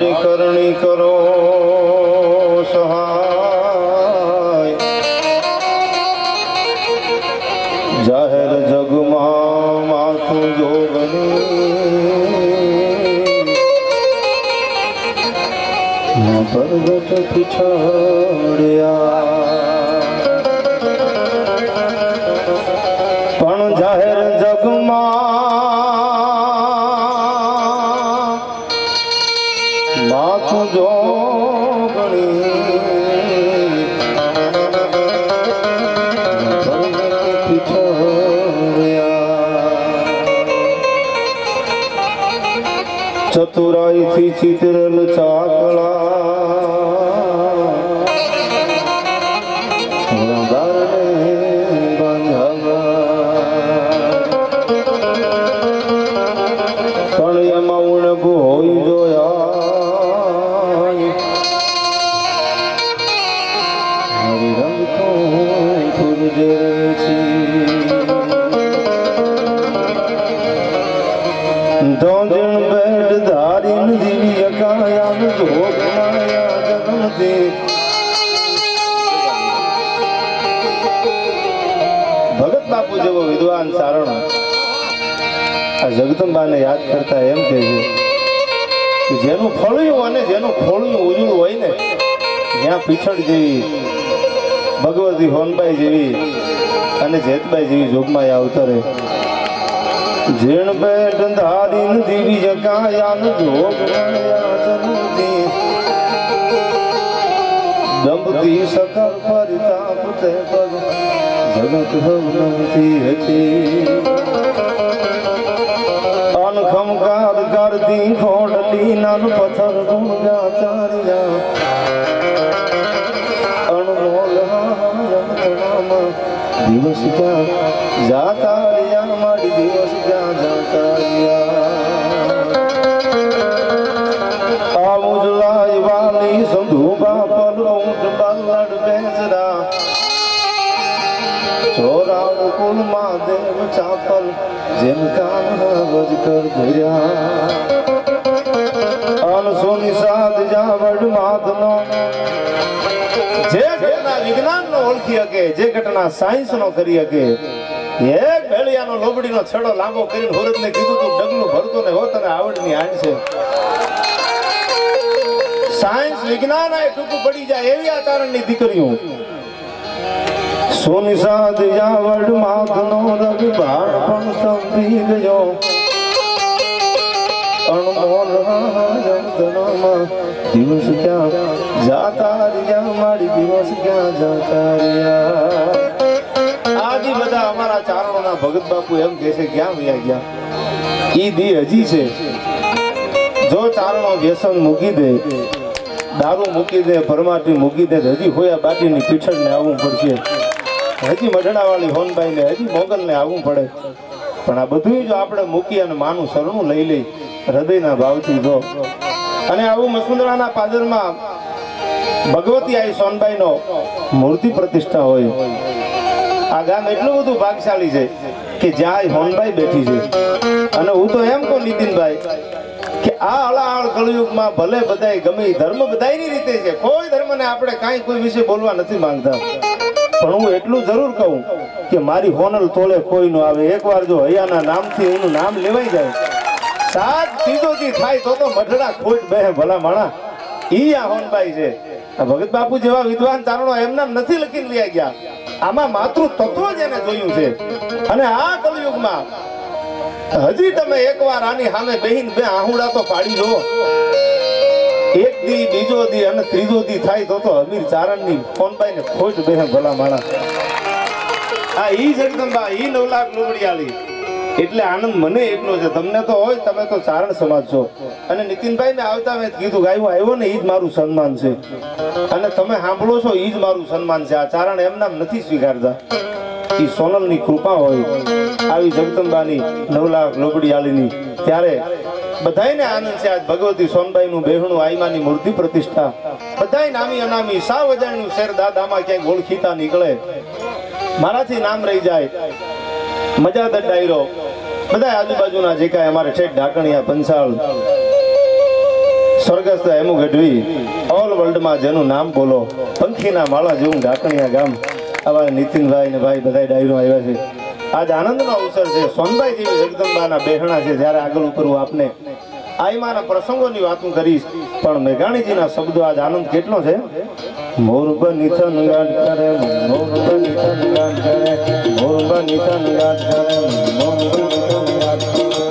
કરણી કરો સહાય જાહેર જગમાં માથું જોગણી પ્રગટ પીછાડ્યા પણ જાહેર જગમાં માથું જોગણી ચતુરાઈ થી ચિતરેલ ચાકળા પણ એમાં ઉણગું હોય જોયા હરિરંગ તો ફૂલજે ધોજણ બેડ ધારીન દિવ્ય કાયા જોગ માયા જન્મ દે ભગત બાપુ જેવો વિદ્વાન ચારણ આ જગદંબાને યાદ કરતા એમ કહે છે કે જેનું ફળ્યું અને જેનું ખોળ્યું ઉજળું હોય ને ત્યાં પીછળ જેવી ભગવતી હોનબાઈ જેવી અને જેતબાઈ જેવી જોગમાં અવતરે જીણ બેટ ધારીન દિવ્ય કાયાન જોગ માયા જન્મતી દંપતી સકળ પરિતાપ તે પગ જગત ભવનતી હતી અનખમકાર કરતી ખોડલી નાન પથ્થર ગુણગાચાર્યા અણમોલ દિવસ ક્યાં જાતા રહ્યા મારી દિવસ ક્યાં જાતા રહ્યા આ ઉજળાય વાલી સંધુબા પર ઊંટ બલ્લડ બેસરા ચોરાડ કુલમાં દેવ ચાપલ જેમ કાન વજ કર ધર્યા અનસોની સાધ જાવડ માથનો જે ઘટના વિજ્ઞાન નો ઓળખી શકે જે ઘટના સાયન્સ નો કરી શકે એક ભેળિયાનો લોબડીનો છેડો લાંબો કરીને હોરત ને કીધું તું ડગલું ભરતો ને હોત અને આવડની આણ છે સાયન્સ વિજ્ઞાન આ ટૂંકું પડી જાય એવી આચરણની દીકરીઓ સોની સાધ જાવડ માથનો રવિ બાળ પણ સંભી ગયો અણમોલ જમતનામાં દિવસ ક્યાં જાતા રહ્યા મારી દિવસ ક્યાં જાતા રહ્યા આજી બધા અમારા ચારણોના ભગત બાપુ એમ કહે છે ક્યાં વયા ગયા ઈ દી હજી છે જો ચારણો વ્યસન મૂકી દે દારૂ મૂકી દે ભરમાટી મૂકી દે હજી હોયા બાટીની પીછળને આવવું પડશે હજી મઢડાવાળી હોનબાઈ ને હજી મોગલ ને આવવું પડે પણ આ બધું જો આપણે મૂકી અને માનું શરણું લઈ લઈ હૃદયના ભાવથી જો અને આવું મસુંદરાના પાદરમાં ભગવતી આઈ સોનબાઈ નો મૂર્તિ પ્રતિષ્ઠા હોય આ ગામ એટલું બધું ભાગશાળી છે કે જ્યાં હોનબાઈ બેઠી છે અને હું તો એમ કહું નીતિનભાઈ કે આ હળાહળ કળયુગમાં ભલે બધાય ગમે ધર્મ બધાયની રીતે છે કોઈ ધર્મને આપણે કાંઈ કોઈ વિશે બોલવા નથી માંગતા પણ હું એટલું જરૂર કહું કે મારી હોનલ તોલે કોઈ નો આવે એકવાર જો હૈયાના નામથી એનું નામ લેવાઈ જાય સાત ત્રીજોથી થાય તો મઢડા ખોટ બે ભલા માણા ઈ આ હોનબાઈ છે આ ભગત બાપુ જેવા વિદ્વાન ચારણો એમના નથી લખીને લઈ ગયા આમાં માતૃ તત્વ જ એને જોયું છે અને આ કલયુગમાં હજી તમે એકવાર આની સામે બેહીન બે આહુડા તો પાડી લો એક દી બીજો દી અને ત્રીજો દી થાય તો અમીર ચારણની હોનબાઈ ને ખોટ બે ભલા માણા આ ઈ જગદંબા ઈ 9 લાખ લોબડિયાળી એટલે આનંદ મને એટલો છે તમને તો હોય તમે તો ચારણ સમાજ છો અને નીતિનભાઈ ને આવતા મેં કીધું ગાયું આવ્યો ને ઈ જ મારું સન્માન છે અને તમે સાંભળો છો ઈ જ મારું સન્માન છે આ ચારણ એમના નથી સ્વીકારતા ઈ સોનલની કૃપા હોય આવી જગદંબાની 9 લાખ લોબડિયાળીની ત્યારે બધાયને આનંદ છે આજ ભગવતી સોનબાઈ નું બેહણું આઈમાની મૂર્તિ પ્રતિષ્ઠા બધાય નામી અનામી સાવ અજાણ્યું શેર દાદામાં ક્યાંક ઓળખીતા નીકળે મારાથી નામ રહી જાય મજાદ ડાયરો બધા આજુબાજુના જે કાંઈ અમારે ઠેઠ ઢાકણિયા પંચાળ સ્વર્ગ મગજ તો એમું ગઢવી ઓલ વર્લ્ડમાં જેનું નામ બોલો પંખીના માળા જેવું ઢાકણિયા ગામ આવા નીતિનભાઈ ને ભાઈ બધા ડાયરો આવ્યા છે. આજ આનંદનો અવસર છે. સોનભાઈ જેવી જગદંબાના બેહણા છે. જ્યારે આગળ ઉપર આપને આઈમાના પ્રસંગોની વાતું કરીશ પણ મેઘાણીજીના શબ્દો આજ આનંદ કેટલો છે. મોર બની થન ગાટ કરે મોર બની થન ગાટ કરે મોર બની થન ગાટ કરે મોર બની થન ગાટ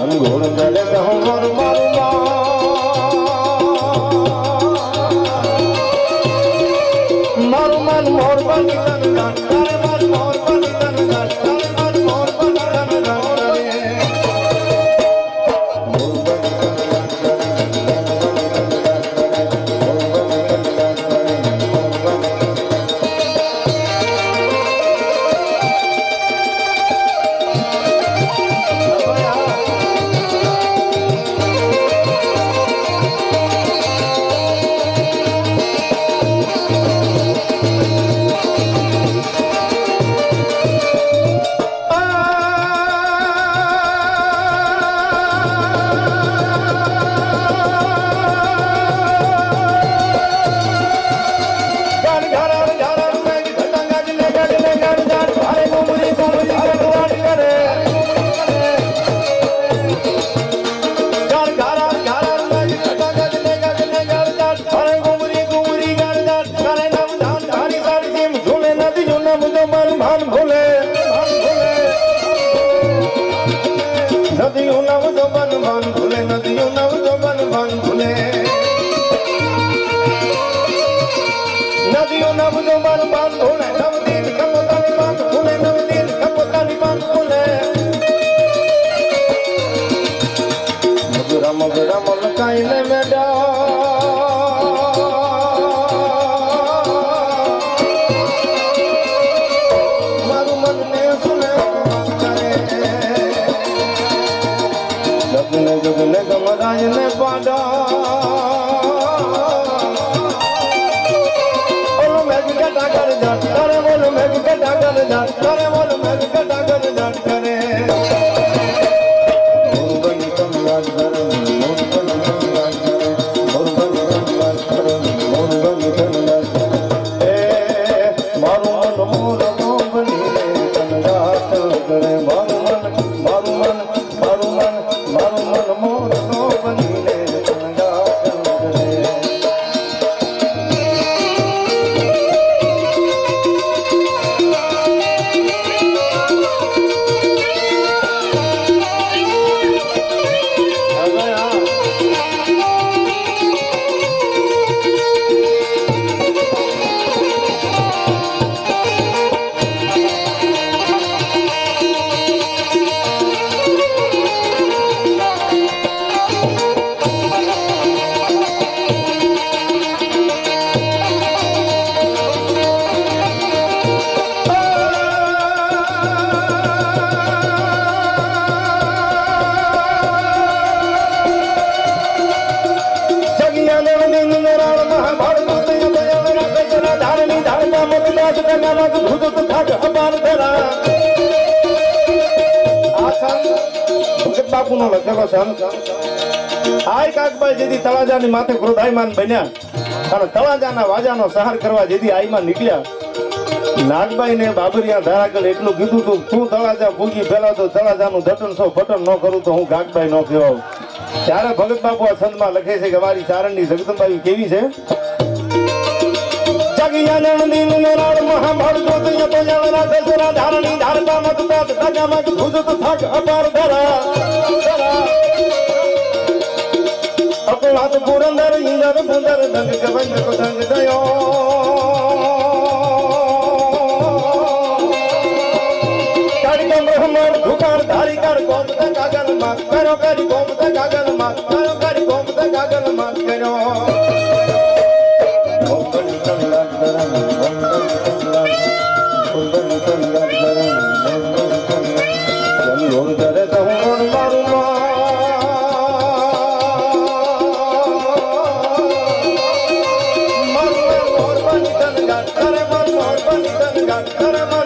અન ઘોડ ચલે તો મોર મારું મારું મન મોર બની થન ગાટ કરે મોર બની થન ગાટ કરે મોર બની થન ગાટ કરે બાપુનો લખેલો સંત આય કાકભાઈ જેથી તળાજાની માથે ક્રોધાયમાન બન્યા અને તળાજાના વાજાનો સહાર કરવા જેથી આઈમાં નીકળ્યા. નાગભાઈ ને બાબરિયા ધારાગળ એટલું કીધું તું તું તળાજા ભૂગી ફેલા તો તળાજાનું ધટન સો ફટન ન કરું તો હું કાકભાઈ ન કહેવાઉં. ત્યારે ભગત બાપુ આ સંતમાં લખે છે કે અમારી ચારણની જગદંબાઈ કેવી છે. પુરંદર ઇન્દર પુંદર દંગ ગવંદ કો દંગ દયો કાળિકા બ્રહ્મણ ધુકાર ધારી કર ગોમ ત કાગલ માં કરો કરી ગોમ ત કાગલ માં કરો કરી ગોમ ત કાગલ માં કરો Karaman,